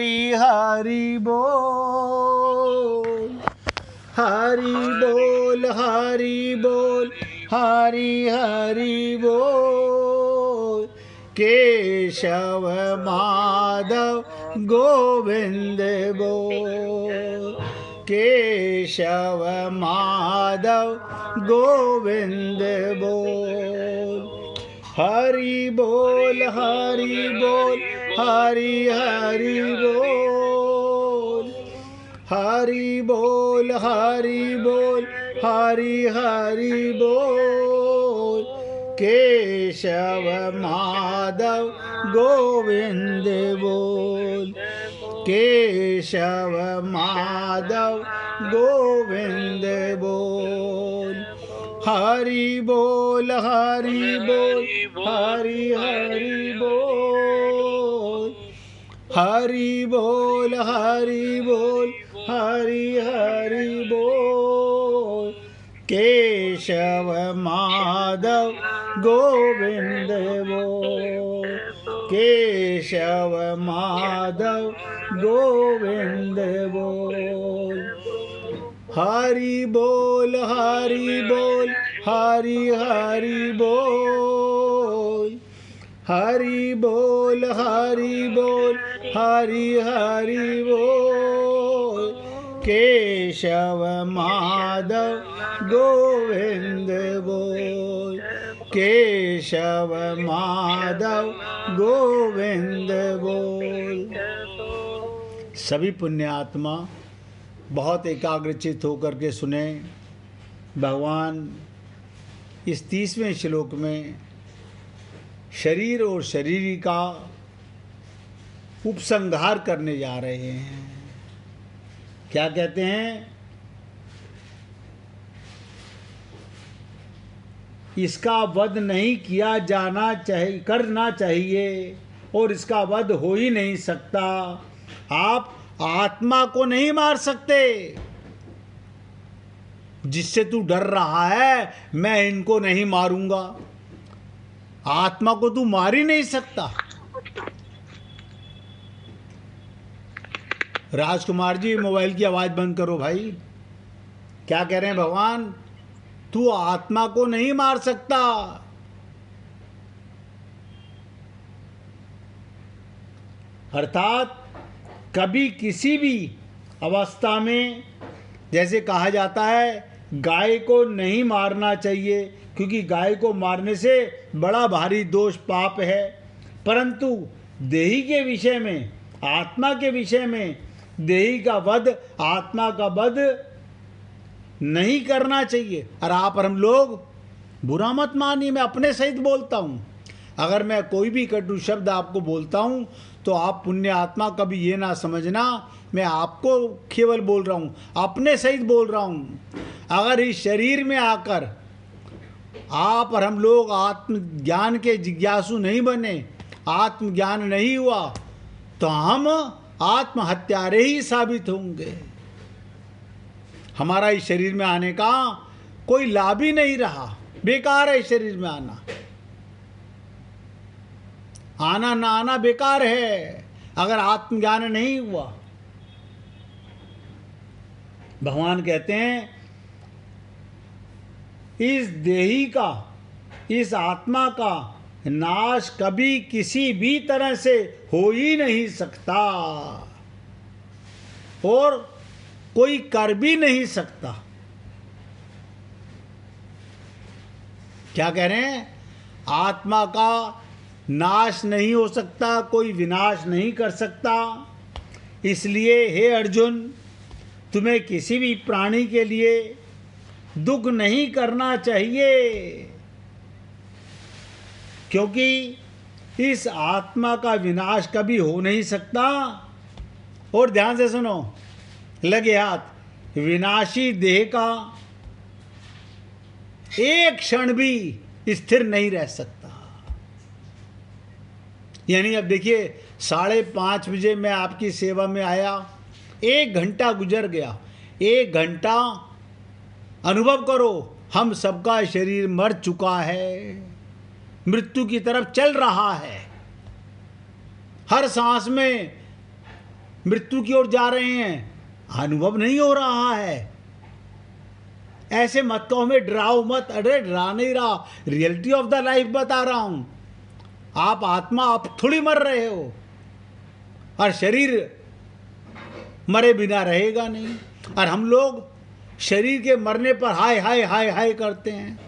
हरि बोल, हरि बोल, हरि बोल, हरि हरि बोल। केशव माधव गोविंद बोल, केशव माधव गोविंद बोल। हरि बोल, हरि बोल, हरि हरि बोल, हरि बोल, हरि बोल, हरि हरि बोल। केशव माधव गोविंद बोल, केशव माधव गोविंद बोल। हरि बोल, हरि बोल, हरि हरि बोल, हरि बोल, हरि बोल, हरि हरि बोल। केशव माधव गोविंद बोल, केशव माधव गोविंद बोल। हरि बोल, हरि बोल, हरि हरि बोल, हरि बोल, हरि बोल, हरि हरि बोल। केशव माधव गोविंद बोल, केशव माधव गोविंद बोल। सभी पुण्यात्मा बहुत एकाग्रचित होकर के सुने। भगवान इस 30वें श्लोक में शरीर और शरीरी का उपसंहार करने जा रहे हैं। क्या कहते हैं? इसका वध नहीं किया जाना चाहिए, करना चाहिए, और इसका वध हो ही नहीं सकता। आप आत्मा को नहीं मार सकते। जिससे तू डर रहा है मैं इनको नहीं मारूंगा, आत्मा को तू मार ही नहीं सकता। राजकुमार जी, मोबाइल की आवाज बंद करो भाई। क्या कह रहे हैं भगवान? तू आत्मा को नहीं मार सकता। अर्थात कभी किसी भी अवस्था में, जैसे कहा जाता है गाय को नहीं मारना चाहिए क्योंकि गाय को मारने से बड़ा भारी दोष पाप है, परंतु देही के विषय में, आत्मा के विषय में देही का वध, आत्मा का वध नहीं करना चाहिए। और आप और हम लोग बुरा मत मानिए, मैं अपने सहित बोलता हूँ। अगर मैं कोई भी कटु शब्द आपको बोलता हूँ तो आप पुण्य आत्मा कभी ये ना समझना मैं आपको केवल बोल रहा हूँ, अपने सहित बोल रहा हूँ। अगर इस शरीर में आकर आप और हम लोग आत्मज्ञान के जिज्ञासु नहीं बने, आत्मज्ञान नहीं हुआ, तो हम आत्महत्यारे ही साबित होंगे। हमारा इस शरीर में आने का कोई लाभ ही नहीं रहा, बेकार है इस शरीर में आना। आना ना आना बेकार है अगर आत्मज्ञान नहीं हुआ। भगवान कहते हैं इस देही का, इस आत्मा का नाश कभी किसी भी तरह से हो ही नहीं सकता और कोई कर भी नहीं सकता। क्या कह रहे हैं? आत्मा का नाश नहीं हो सकता, कोई विनाश नहीं कर सकता। इसलिए हे अर्जुन, तुम्हें किसी भी प्राणी के लिए दुख नहीं करना चाहिए, क्योंकि इस आत्मा का विनाश कभी हो नहीं सकता। और ध्यान से सुनो, लगे हाथ, विनाशी देह का एक क्षण भी स्थिर नहीं रह सकता। यानी अब देखिए, 5:30 बजे मैं आपकी सेवा में आया, 1 घंटा गुजर गया। 1 घंटा अनुभव करो, हम सबका शरीर मर चुका है, मृत्यु की तरफ चल रहा है। हर सांस में मृत्यु की ओर जा रहे हैं, अनुभव नहीं हो रहा है। ऐसे मत कहो हमें डराओ मत, अरे डरा नहीं रहा, रियलिटी ऑफ द लाइफ बता रहा हूं। आप आत्मा, आप थोड़ी मर रहे हो, और शरीर मरे बिना रहेगा नहीं। और हम लोग शरीर के मरने पर हाय हाय हाय हाय करते हैं।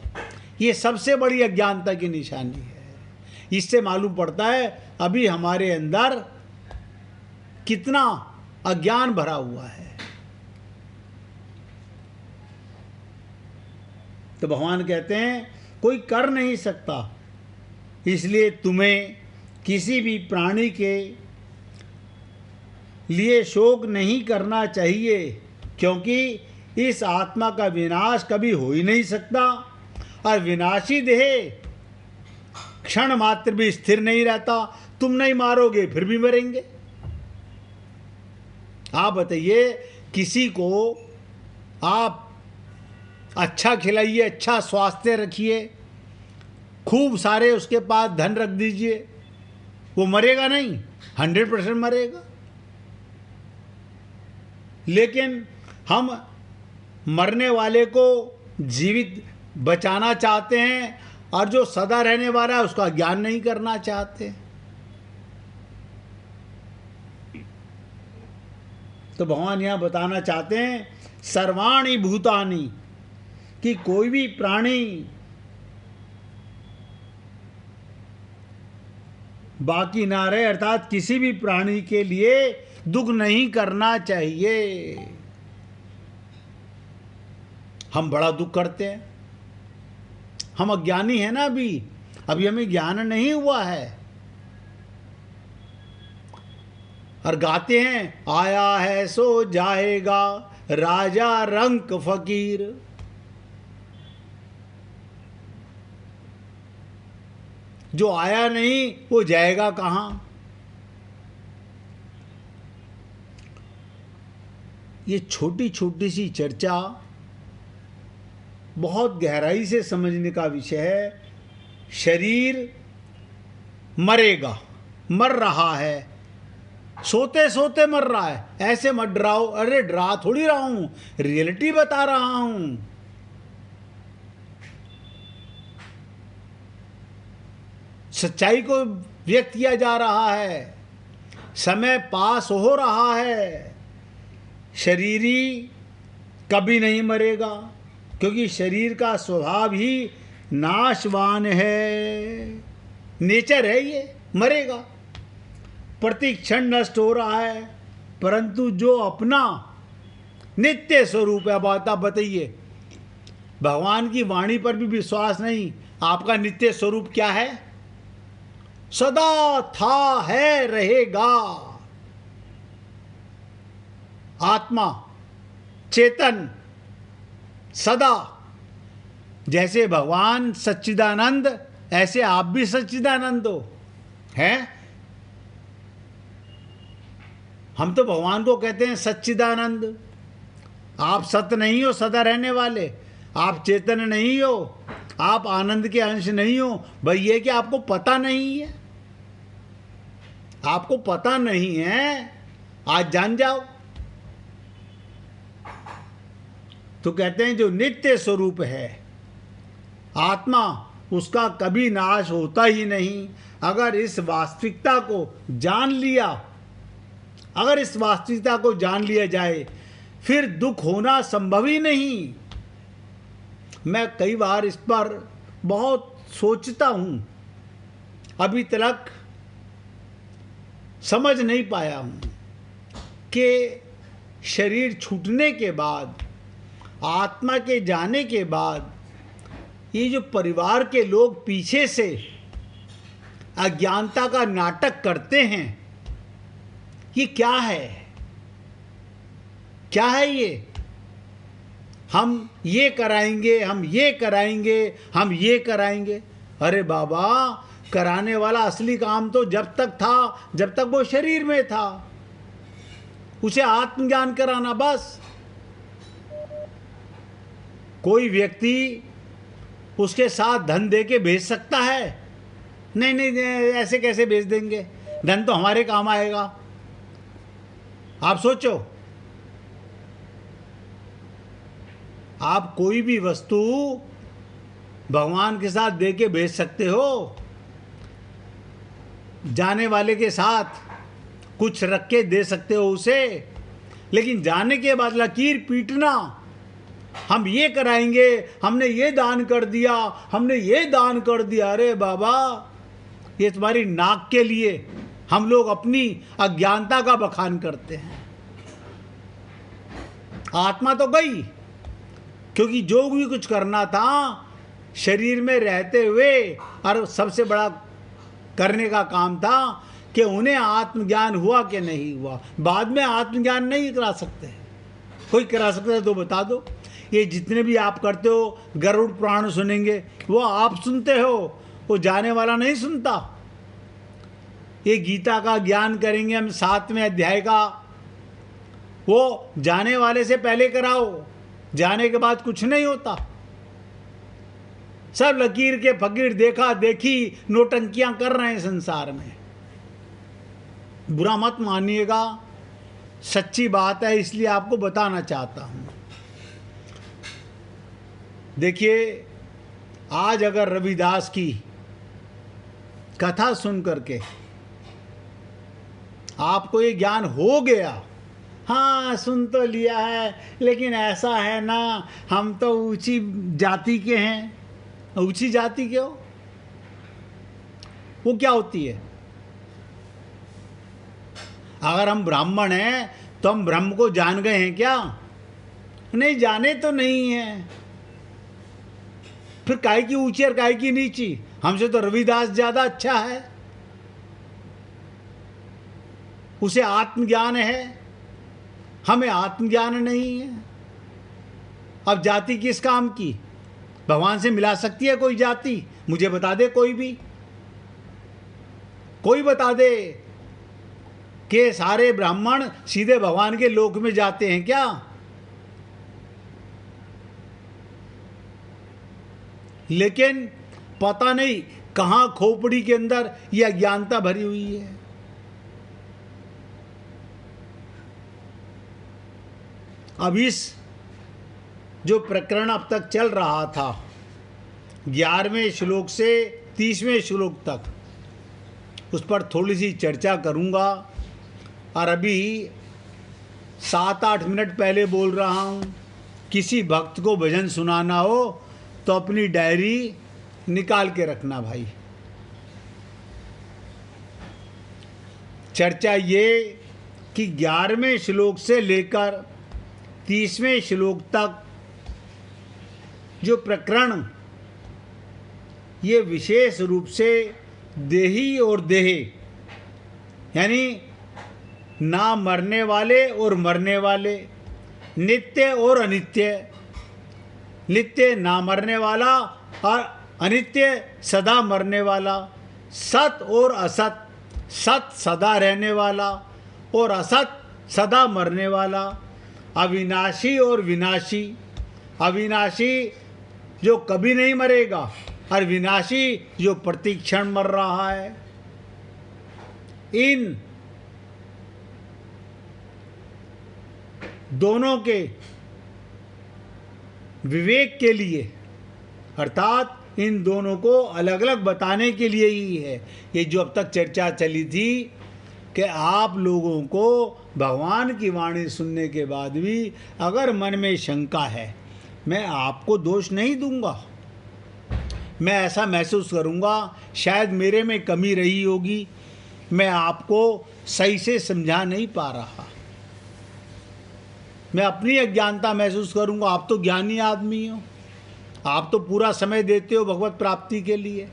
ये सबसे बड़ी अज्ञानता की निशानी है। इससे मालूम पड़ता है अभी हमारे अंदर कितना अज्ञान भरा हुआ है। तो भगवान कहते हैं कोई कर नहीं सकता, इसलिए तुम्हें किसी भी प्राणी के लिए शोक नहीं करना चाहिए, क्योंकि इस आत्मा का विनाश कभी हो ही नहीं सकता, और विनाशी देह क्षण मात्र भी स्थिर नहीं रहता। तुम नहीं मारोगे फिर भी मरेंगे। आप बताइए, किसी को आप अच्छा खिलाइए, अच्छा स्वास्थ्य रखिए, खूब सारे उसके पास धन रख दीजिए, वो मरेगा नहीं? 100% मरेगा। लेकिन हम मरने वाले को जीवित बचाना चाहते हैं, और जो सदा रहने वाला है उसका ज्ञान नहीं करना चाहते। तो भगवान यहां बताना चाहते हैं सर्वाणि भूतानि, कि कोई भी प्राणी बाकी ना रहे, अर्थात किसी भी प्राणी के लिए दुख नहीं करना चाहिए। हम बड़ा दुख करते हैं, हम अज्ञानी हैं ना, अभी हमें ज्ञान नहीं हुआ है, और गाते हैं आया है सो जाएगा राजा रंक फकीर। जो आया नहीं वो जाएगा कहां? ये छोटी छोटी सी चर्चा बहुत गहराई से समझने का विषय है। शरीर मरेगा, मर रहा है, सोते सोते मर रहा है, ऐसे मत डराओ। अरे डरा थोड़ी रहा हूं, रियलिटी बता रहा हूं। सच्चाई को व्यक्त किया जा रहा है, समय पास हो रहा है। शरीरी कभी नहीं मरेगा, क्योंकि शरीर का स्वभाव ही नाशवान है, नेचर है, ये मरेगा, प्रति क्षण नष्ट हो रहा है। परंतु जो अपना नित्य स्वरूप है, बात आप बताइए, भगवान की वाणी पर भी विश्वास नहीं। आपका नित्य स्वरूप क्या है? सदा था, है, रहेगा। आत्मा, चेतन, सदा। जैसे भगवान सच्चिदानंद, ऐसे आप भी सच्चिदानंद हो, हैं? हम तो भगवान को कहते हैं सच्चिदानंद। आप सत्य नहीं हो, सदा रहने वाले। आप चेतन नहीं हो, आप आनंद के अंश नहीं हो। भाई ये कि आपको पता नहीं है, आपको पता नहीं है, आज जान जाओ। तो कहते हैं जो नित्य स्वरूप है आत्मा, उसका कभी नाश होता ही नहीं। अगर इस वास्तविकता को जान लिया, अगर इस वास्तविकता को जान लिया जाए, फिर दुख होना संभव ही नहीं। मैं कई बार इस पर बहुत सोचता हूं, अभी तक समझ नहीं पाया हूं कि शरीर छूटने के बाद, आत्मा के जाने के बाद, ये जो परिवार के लोग पीछे से अज्ञानता का नाटक करते हैं, ये क्या है? क्या है ये? हम ये कराएंगे, हम ये कराएंगे, हम ये कराएंगे। अरे बाबा, कराने वाला असली काम तो जब तक था, जब तक वो शरीर में था, उसे आत्मज्ञान कराना बस। कोई व्यक्ति उसके साथ धन दे के भेज सकता है? नहीं नहीं, ऐसे कैसे भेज देंगे? धन तो हमारे काम आएगा। आप सोचो, आप कोई भी वस्तु भगवान के साथ दे के भेज सकते हो, जाने वाले के साथ कुछ रख के दे सकते हो उसे, लेकिन जाने के बाद लकीर पीटना, हम ये कराएंगे, हमने ये दान कर दिया, हमने ये दान कर दिया, अरे बाबा ये तुम्हारी नाक के लिए हम लोग अपनी अज्ञानता का बखान करते हैं। आत्मा तो गई, क्योंकि जो भी कुछ करना था शरीर में रहते हुए, और सबसे बड़ा करने का काम था कि उन्हें आत्मज्ञान हुआ कि नहीं हुआ। बाद में आत्मज्ञान नहीं करा सकते। कोई करा सकता है तो बता दो। ये जितने भी आप करते हो, गरुड़ पुराण सुनेंगे, वो आप सुनते हो, वो जाने वाला नहीं सुनता। ये गीता का ज्ञान करेंगे हम 7वें अध्याय का, वो जाने वाले से पहले कराओ, जाने के बाद कुछ नहीं होता। सब लकीर के फकीर, देखा देखी नोटंकियां कर रहे हैं संसार में। बुरा मत मानिएगा, सच्ची बात है, इसलिए आपको बताना चाहता हूं। देखिए, आज अगर रविदास की कथा सुन करके आपको ये ज्ञान हो गया, हाँ सुन तो लिया है, लेकिन ऐसा है ना, हम तो ऊंची जाति के हैं। ऊंची जाति के हो, वो क्या होती है? अगर हम ब्राह्मण हैं तो हम ब्रह्म को जान गए हैं क्या? नहीं, जाने तो नहीं है। फिर काहे की ऊंची और काहे की नीची? हमसे तो रविदास ज्यादा अच्छा है, उसे आत्मज्ञान है, हमें आत्मज्ञान नहीं है। अब जाति किस काम की? भगवान से मिला सकती है कोई जाति? मुझे बता दे, कोई भी कोई बता दे कि सारे ब्राह्मण सीधे भगवान के लोक में जाते हैं क्या? लेकिन पता नहीं कहां खोपड़ी के अंदर यह अज्ञानता भरी हुई है। अब इस जो प्रकरण अब तक चल रहा था, 11वें श्लोक से 30वें श्लोक तक, उस पर थोड़ी सी चर्चा करूंगा। और अभी 7-8 मिनट पहले बोल रहा हूं, किसी भक्त को भजन सुनाना हो तो अपनी डायरी निकाल के रखना भाई। चर्चा ये कि 11वें श्लोक से लेकर 30वें श्लोक तक जो प्रकरण, ये विशेष रूप से देही और देहे, यानी ना मरने वाले और मरने वाले, नित्य और अनित्य, नित्य ना मरने वाला और अनित्य सदा मरने वाला, सत और असत, सत सदा रहने वाला और असत सदा मरने वाला, अविनाशी और विनाशी, अविनाशी जो कभी नहीं मरेगा और विनाशी जो प्रतिक्षण मर रहा है। इन दोनों के विवेक के लिए, अर्थात इन दोनों को अलग अलग बताने के लिए ही है ये जो अब तक चर्चा चली थी कि आप लोगों को भगवान की वाणी सुनने के बाद भी अगर मन में शंका है, मैं आपको दोष नहीं दूंगा। मैं ऐसा महसूस करूंगा शायद मेरे में कमी रही होगी, मैं आपको सही से समझा नहीं पा रहा, मैं अपनी अज्ञानता महसूस करूंगा। आप तो ज्ञानी आदमी हो, आप तो पूरा समय देते हो भगवत प्राप्ति के लिए।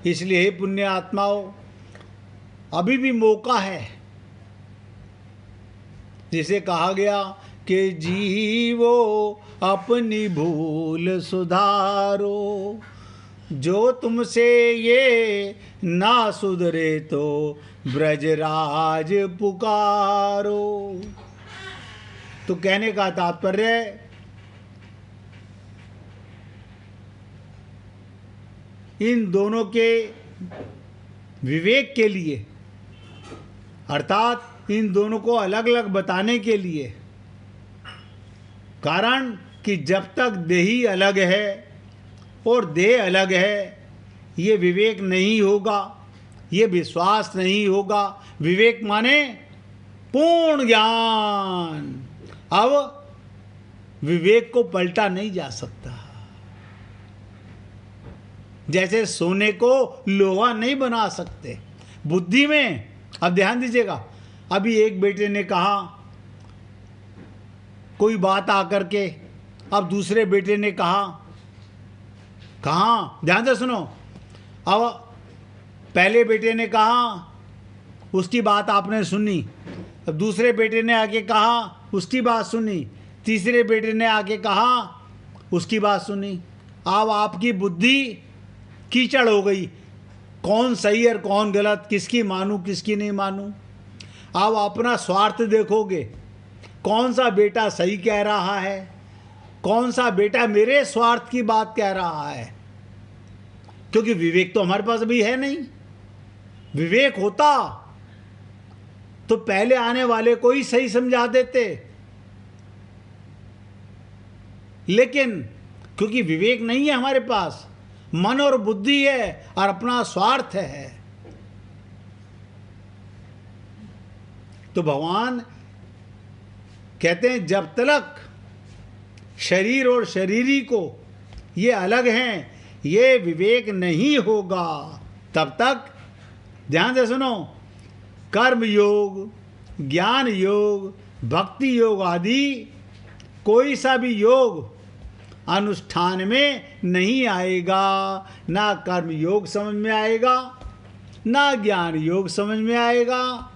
इसलिए हे पुण्य आत्माओं, अभी भी मौका है। जिसे कहा गया कि जीवो अपनी भूल सुधारो, जो तुमसे ये ना सुधरे तो ब्रजराज पुकारो। तो कहने का तात्पर्य, इन दोनों के विवेक के लिए अर्थात इन दोनों को अलग अलग बताने के लिए। कारण कि जब तक देही अलग है और देह अलग है, ये विवेक नहीं होगा, ये विश्वास नहीं होगा। विवेक माने पूर्ण ज्ञान। अब विवेक को पलटा नहीं जा सकता। जैसे सोने को लोहा नहीं बना सकते बुद्धि में। अब ध्यान दीजिएगा, अभी एक बेटे ने कहा कोई बात आकर के, अब दूसरे बेटे ने कहा, ध्यान से सुनो। अब पहले बेटे ने कहा, उसकी बात आपने सुनी। अब दूसरे बेटे ने आके कहा, उसकी बात सुनी। तीसरे बेटे ने आके कहा, उसकी बात सुनी। अब आपकी बुद्धि कीचड़ हो गई, कौन सही और कौन गलत, किसकी मानूं किसकी नहीं मानूं। अब अपना स्वार्थ देखोगे, कौन सा बेटा सही कह रहा है, कौन सा बेटा मेरे स्वार्थ की बात कह रहा है। क्योंकि विवेक तो हमारे पास भी है नहीं। विवेक होता तो पहले आने वाले को ही सही समझा देते, लेकिन क्योंकि विवेक नहीं है हमारे पास, मन और बुद्धि है और अपना स्वार्थ है, तो भगवान कहते हैं जब तक शरीर और शरीरी को ये अलग हैं, ये विवेक नहीं होगा, तब तक ध्यान से सुनो, कर्म योग, ज्ञान योग, भक्ति योग आदि कोई सा भी योग अनुष्ठान में नहीं आएगा। ना कर्म योग समझ में आएगा, ना ज्ञान योग समझ में आएगा,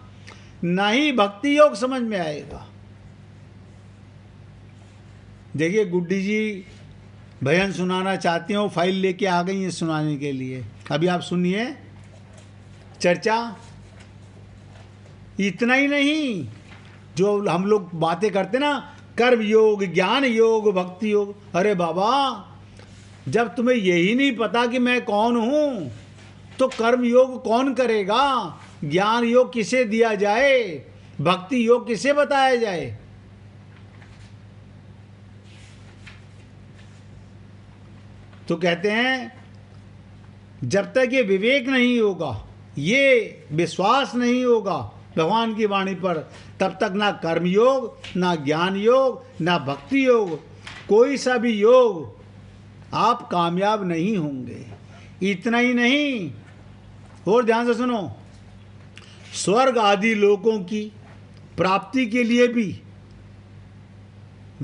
ना ही भक्ति योग समझ में आएगा। देखिए गुड्डी जी भजन सुनाना चाहती हो, फाइल लेके आ गई हैं सुनाने के लिए। अभी आप सुनिए चर्चा। इतना ही नहीं, जो हम लोग बातें करते ना, कर्म योग, ज्ञान योग, भक्ति योग। अरे बाबा, जब तुम्हें यही नहीं पता कि मैं कौन हूं, तो कर्म योग कौन करेगा? ज्ञान योग किसे दिया जाए? भक्ति योग किसे बताया जाए? तो कहते हैं जब तक ये विवेक नहीं होगा, ये विश्वास नहीं होगा भगवान की वाणी पर, तब तक ना कर्म योग, ना ज्ञान योग, ना भक्ति योग, कोई सा भी योग आप कामयाब नहीं होंगे। इतना ही नहीं, और ध्यान से सुनो, स्वर्ग आदि लोकों की प्राप्ति के लिए भी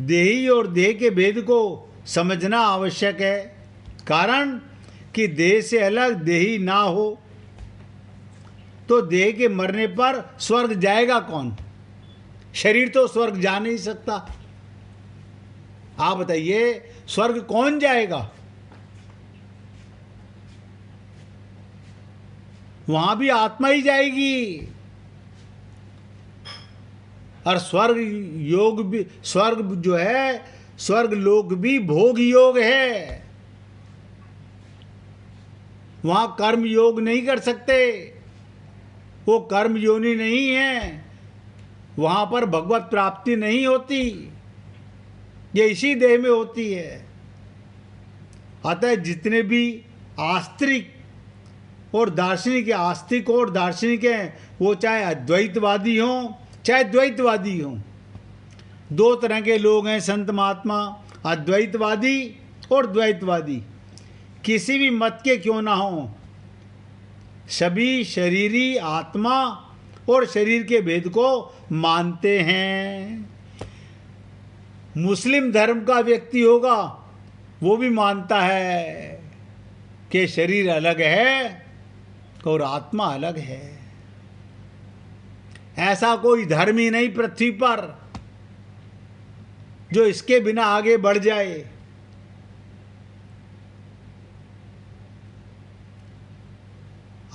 देही और देह के भेद को समझना आवश्यक है। कारण कि देह से अलग देही ना हो तो देह के मरने पर स्वर्ग जाएगा कौन? शरीर तो स्वर्ग जा नहीं सकता। आप बताइए, स्वर्ग कौन जाएगा? वहां भी आत्मा ही जाएगी। और स्वर्ग योग भी, स्वर्ग जो है, स्वर्ग लोक भी भोग योग है। वहां कर्म योग नहीं कर सकते, वो कर्म योनि नहीं है, वहां पर भगवत प्राप्ति नहीं होती, ये इसी देह में होती है। अतः जितने भी आस्तिक और दार्शनिक, आस्तिक और दार्शनिक हैं, वो चाहे अद्वैतवादी हों चाहे द्वैतवादी हों, दो तरह के लोग हैं संत महात्मा, अद्वैतवादी और द्वैतवादी। किसी भी मत के क्यों ना हों, सभी शरीरी आत्मा और शरीर के भेद को मानते हैं। मुस्लिम धर्म का व्यक्ति होगा, वो भी मानता है कि शरीर अलग है और आत्मा अलग है। ऐसा कोई धर्म ही नहीं पृथ्वी पर जो इसके बिना आगे बढ़ जाए।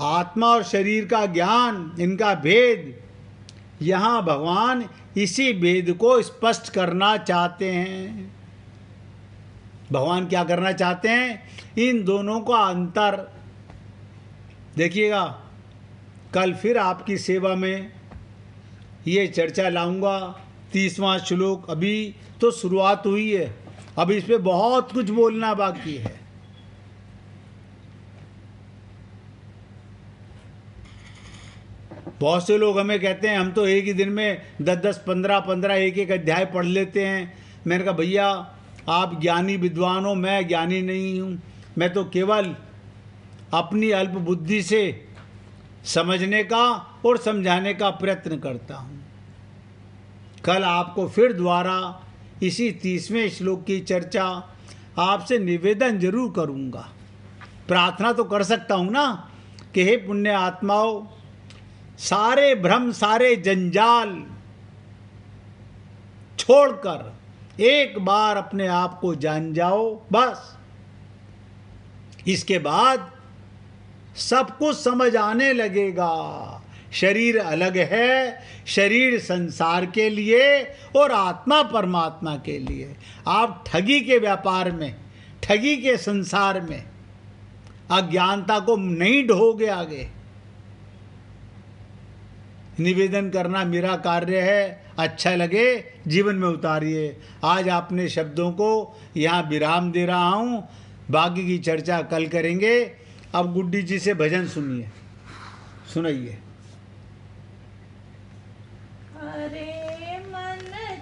आत्मा और शरीर का ज्ञान, इनका भेद, यहाँ भगवान इसी भेद को स्पष्ट करना चाहते हैं। भगवान क्या करना चाहते हैं? इन दोनों का अंतर। देखिएगा, कल फिर आपकी सेवा में ये चर्चा लाऊंगा। 30वां श्लोक अभी तो शुरुआत हुई है, अब इस पे बहुत कुछ बोलना बाकी है। बहुत से लोग हमें कहते हैं हम तो एक ही दिन में 10-10, 15-15 एक अध्याय पढ़ लेते हैं। मैंने कहा भैया आप ज्ञानी विद्वान हो, मैं ज्ञानी नहीं हूँ। मैं तो केवल अपनी अल्प बुद्धि से समझने का और समझाने का प्रयत्न करता हूँ। कल आपको फिर दोबारा इसी 30वें श्लोक की चर्चा आपसे निवेदन जरूर करूँगा। प्रार्थना तो कर सकता हूँ ना कि हे पुण्य आत्माओं, सारे भ्रम सारे जंजाल छोड़कर एक बार अपने आप को जान जाओ। बस इसके बाद सब कुछ समझ आने लगेगा। शरीर अलग है, शरीर संसार के लिए और आत्मा परमात्मा के लिए। आप ठगी के व्यापार में, ठगी के संसार में अज्ञानता को नहीं ढोगे आगे। निवेदन करना मेरा कार्य है, अच्छा लगे जीवन में उतारिए। आज आपने शब्दों को यहाँ विराम दे रहा हूँ, बाकी की चर्चा कल करेंगे। अब गुड्डी जी से भजन सुनिए, सुनाइए। अरे मन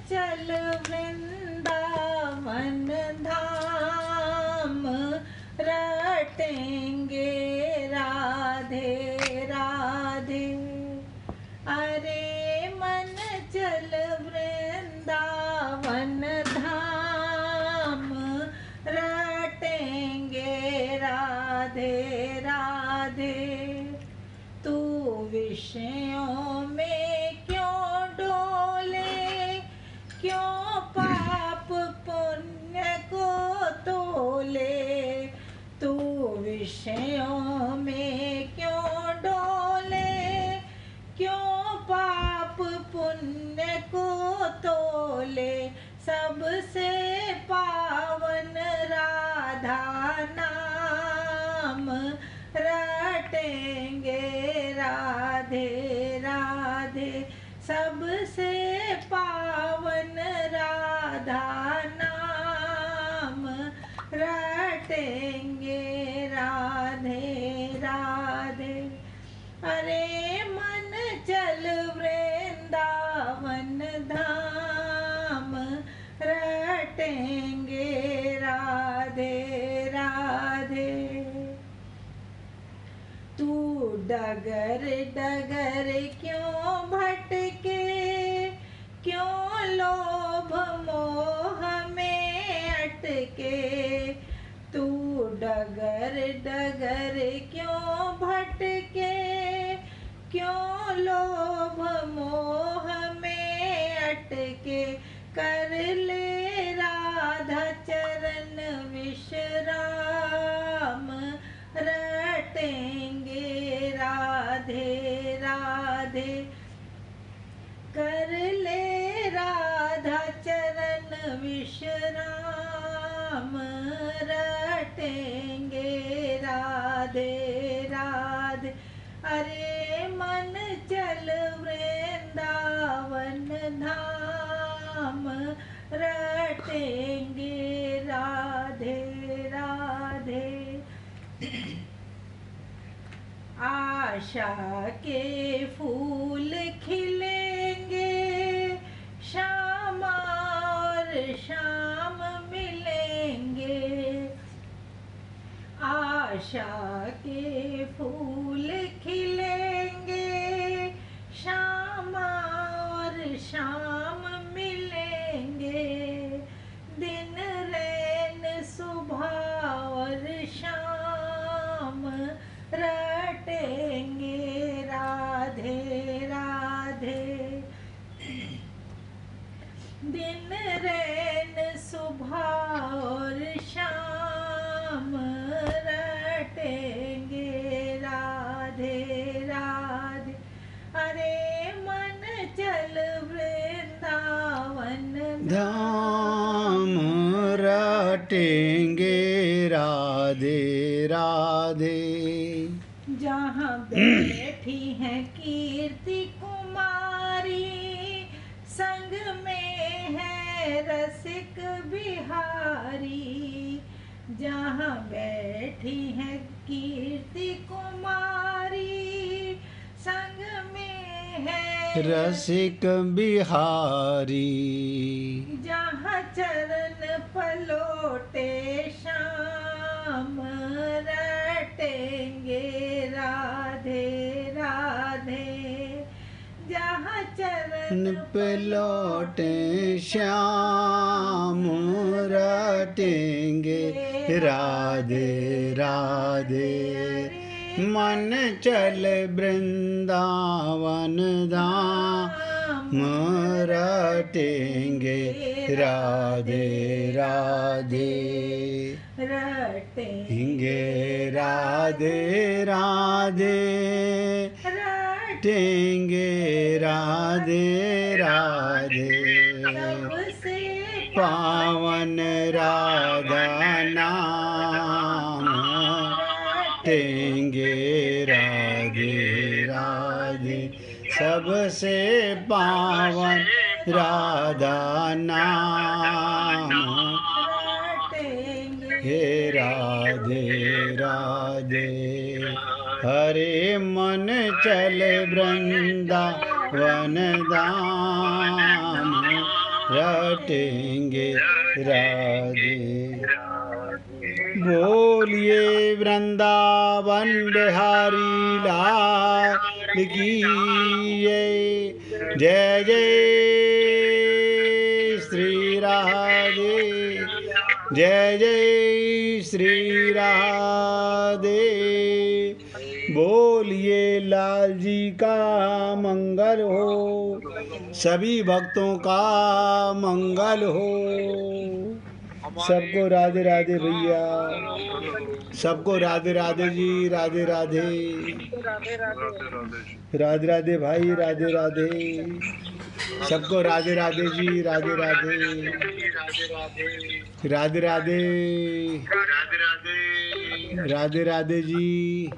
चल वृंदावन धाम, रटेंगे राधे राधे। अरे मन चल वृंदावन धाम, रटेंगे राधे राधे। तू विषयों में क्यों डोले, क्यों पाप पुण्य को तोले। तू विषयों में क्यों डोले, क्यों पाप पुण्य को तोले। सबसे पावन राधा नाम, रटेंगे राधे राधे। सबसे पावन राधा नाम, रटेंगे राधे राधे। अरे मन चल वृंदावन धाम, रटेंगे राधे राधे। तू डगर डगर क्यों भटके, क्यों लोभ मोह में अटके। तू डगर डगर क्यों भटके, क्यों लोभ मोह में अटके। कर ले राधा चरण विश्राम, रटेंगे राधे राधे। कर ले राधा चरण विश्राम, रटेंगे राधे राधे। अरे मन चल वृंदावन धाम, रटेंगे राधे राधे। आशा के फूल खिलेंगे, शाम और शाम मिलेंगे। आशा के फूल खिलेंगे, शाम और शाम मिलेंगे। दिन रैन सुबह और शाम, रटेंगे राधे राधे। दिन रैन सुबह और शाम, रटेंगे राधे राधे। अरे मन चल वृंदावन धाम, रटेंगे राधे राधे। जहाँ बैठी है कीर्ति कुमारी, जहाँ बैठी है कीर्ति कुमारी, संग में है रसिक बिहारी। जहाँ चरण पलोटे श्याम, रटेंगे राधे राधे। जहाँ चरण पलोटे श्याम, रटेंगे राधे राधे। मन चल वृंदावन धाम, रटेंगे राधे राधे। रटेंगे राधे राधे, रटेंगे राधे राधे। सबसे पावन राधा नाम, रटेंगे राधे राधे। सबसे पावन राधा नाम, हे राधे राधे। हरे मन चल वृंदावन धाम, रटेंगे राधे। बोलिए वृंदावन बिहारी लाल की जय जय श्री राधे, जय जय श्री राधे। बोलिए लाल जी का मंगल हो, सभी भक्तों का मंगल हो। सबको राधे राधे भैया, सबको राधे राधे जी, राधे राधे, राधे राधे भाई, राधे राधे। सबको राधे राधे जी, राधे राधे, राधे राधे, राधे राधे जी।